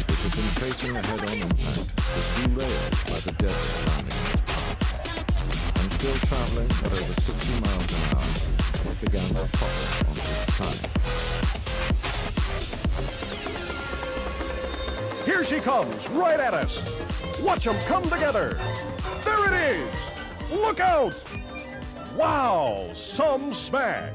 which had been facing a head-on impact, was derailed by the debris landing on its path. And still traveling at over 60 miles an hour, it began to topple onto its side. Here she comes, right at us. Watch them come together. There it is. Look out. Wow, some smash.